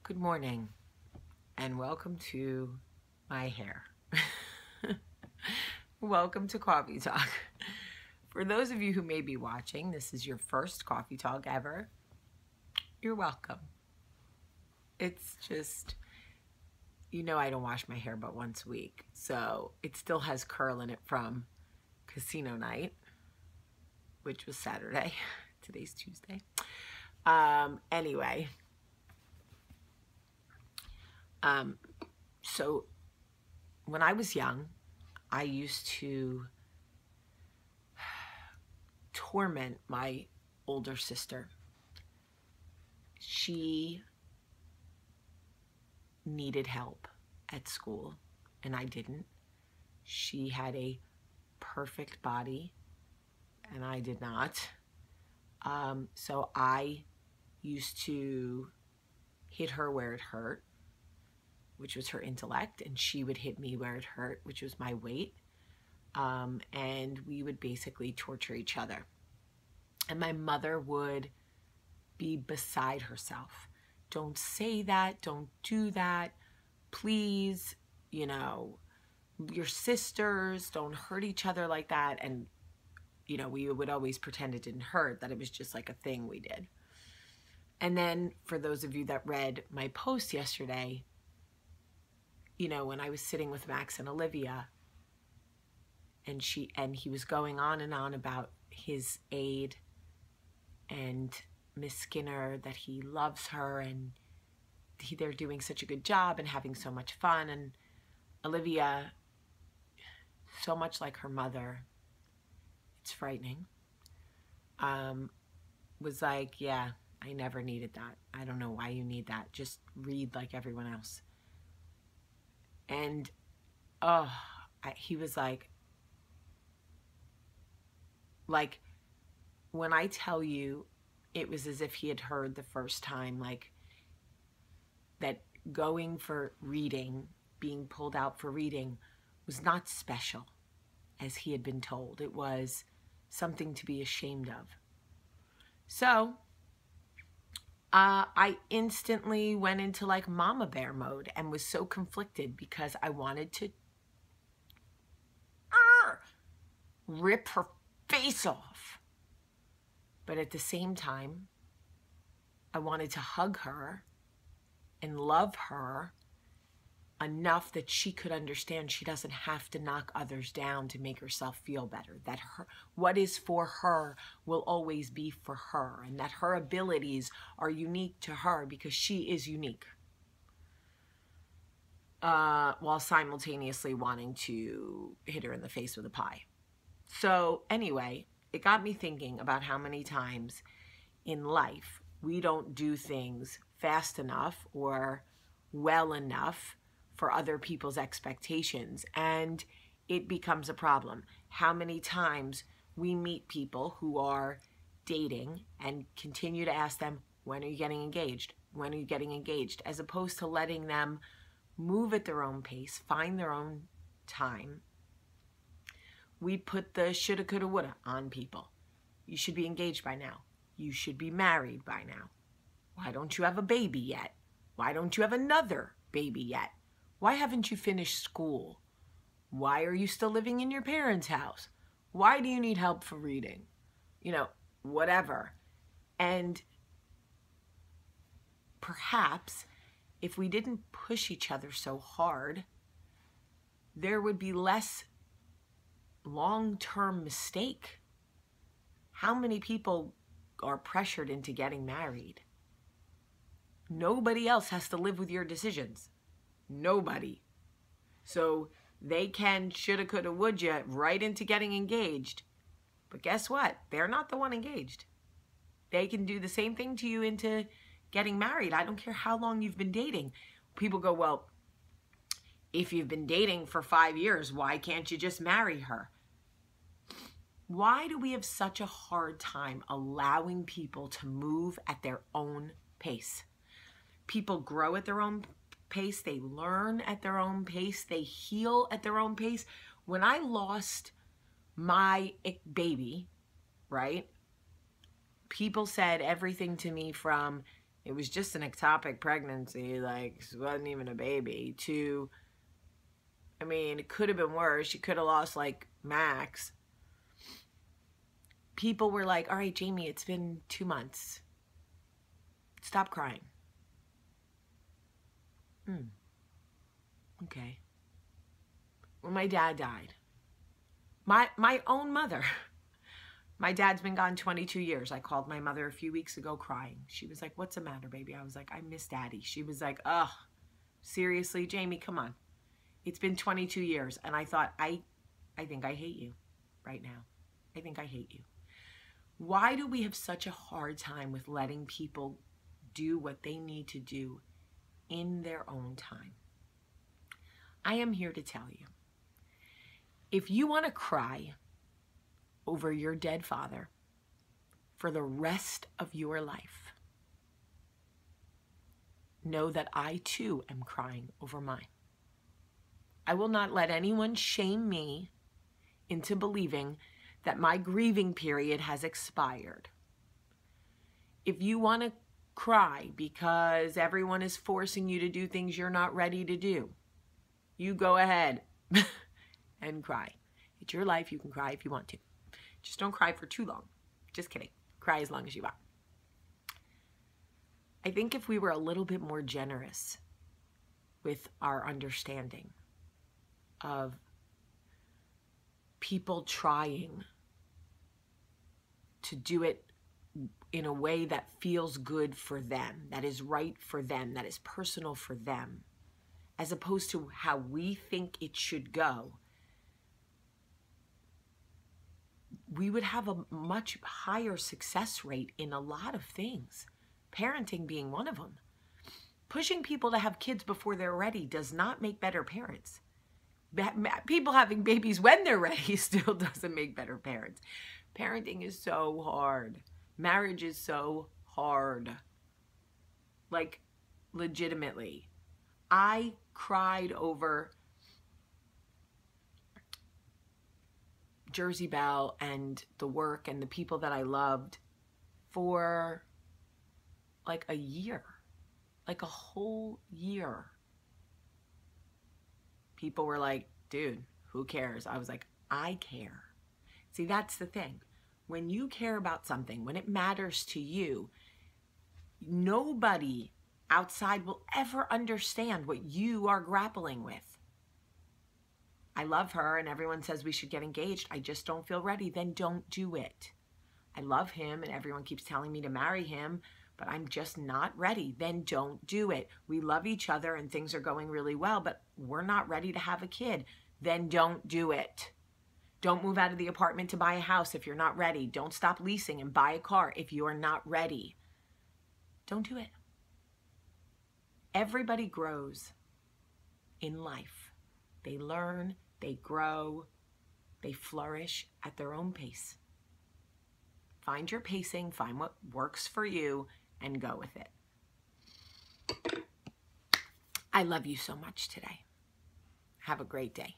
Good morning and welcome to my hair. Welcome to Coffee Talk. For those of you who may be watching, this is your first Coffee Talk ever. You're welcome. It's just, I don't wash my hair but once a week, so it still has curl in it from casino night, which was Saturday. Today's Tuesday. Anyway. So when I was young, I used to torment my older sister. She needed help at school, and I didn't. She had a perfect body, and I did not. So I used to hit her where it hurt, which was her intellect, and she would hit me where it hurt, which was my weight. And we would basically torture each other. And my mother would be beside herself. Don't say that, don't do that, please, your sisters, don't hurt each other like that. And, we would always pretend it didn't hurt, that it was just like a thing we did. And then for those of you that read my post yesterday, when I was sitting with Max and Olivia, and he was going on and on about his aide and Miss Skinner, that he loves her and they're doing such a good job and having so much fun. And Olivia, so much like her mother, it's frightening, was like, yeah, I never needed that. I don't know why you need that. Just read like everyone else. And he was like when I tell you, it was as if he had heard the first time, like that going for reading, being pulled out for reading, was not special as he had been told. It was something to be ashamed of. So I instantly went into like mama bear mode and was so conflicted because I wanted to rip her face off. But at the same time, I wanted to hug her and love her enough that she could understand she doesn't have to knock others down to make herself feel better, that what is for her will always be for her, and that her abilities are unique to her because she is unique, while simultaneously wanting to hit her in the face with a pie. So anyway, it got me thinking about how many times in life we don't do things fast enough or well enough for other people's expectations, and it becomes a problem. How many times we meet people who are dating and continue to ask them, when are you getting engaged? When are you getting engaged? As opposed to letting them move at their own pace, find their own time. We put the shoulda, coulda, woulda on people. You should be engaged by now. You should be married by now. Why don't you have a baby yet? Why don't you have another baby yet? Why haven't you finished school? Why are you still living in your parents' house? Why do you need help for reading? Whatever. And perhaps if we didn't push each other so hard, there would be less long-term mistake. How many people are pressured into getting married? Nobody else has to live with your decisions. Nobody. So they can shoulda, coulda, would ya right into getting engaged. But guess what? They're not the one engaged. They can do the same thing to you into getting married. I don't care how long you've been dating. People go, well, if you've been dating for 5 years, why can't you just marry her? Why do we have such a hard time allowing people to move at their own pace? People grow at their own pace. They learn at their own pace. They heal at their own pace. When I lost my baby, right, people said everything to me from it was just an ectopic pregnancy, like it wasn't even a baby, to, I mean, it could have been worse. She could have lost like Max. People were like, all right, Jamie, it's been 2 months. Stop crying. Okay. When my dad died, my own mother, my dad's been gone 22 years. I called my mother a few weeks ago crying. She was like, what's the matter, baby? I was like, I miss Daddy. She was like, ugh, seriously, Jamie, come on. It's been 22 years. And I thought, I think I hate you right now. I think I hate you. Why do we have such a hard time with letting people do what they need to do in their own time? I am here to tell you, if you want to cry over your dead father for the rest of your life, know that I too am crying over mine. I will not let anyone shame me into believing that my grieving period has expired. If you want to cry because everyone is forcing you to do things you're not ready to do, you go ahead and cry. It's your life. You can cry if you want to. Just don't cry for too long. Just kidding. Cry as long as you want. I think if we were a little bit more generous with our understanding of people trying to do it in a way that feels good for them, that is right for them, that is personal for them, as opposed to how we think it should go, we would have a much higher success rate in a lot of things. Parenting being one of them. Pushing people to have kids before they're ready does not make better parents. People having babies when they're ready still doesn't make better parents. Parenting is so hard. Marriage is so hard. Like, legitimately. I cried over Jersey Belle and the work and the people that I loved for like a year, like a whole year. People were like, dude, who cares? I was like, I care. See, that's the thing. When you care about something, when it matters to you, nobody outside will ever understand what you are grappling with. I love her and everyone says we should get engaged. I just don't feel ready. Then don't do it. I love him and everyone keeps telling me to marry him, but I'm just not ready. Then don't do it. We love each other and things are going really well, but we're not ready to have a kid. Then don't do it. Don't move out of the apartment to buy a house if you're not ready. Don't stop leasing and buy a car if you're not ready. Don't do it. Everybody grows in life. They learn, they grow, they flourish at their own pace. Find your pacing, find what works for you, and go with it. I love you so much today. Have a great day.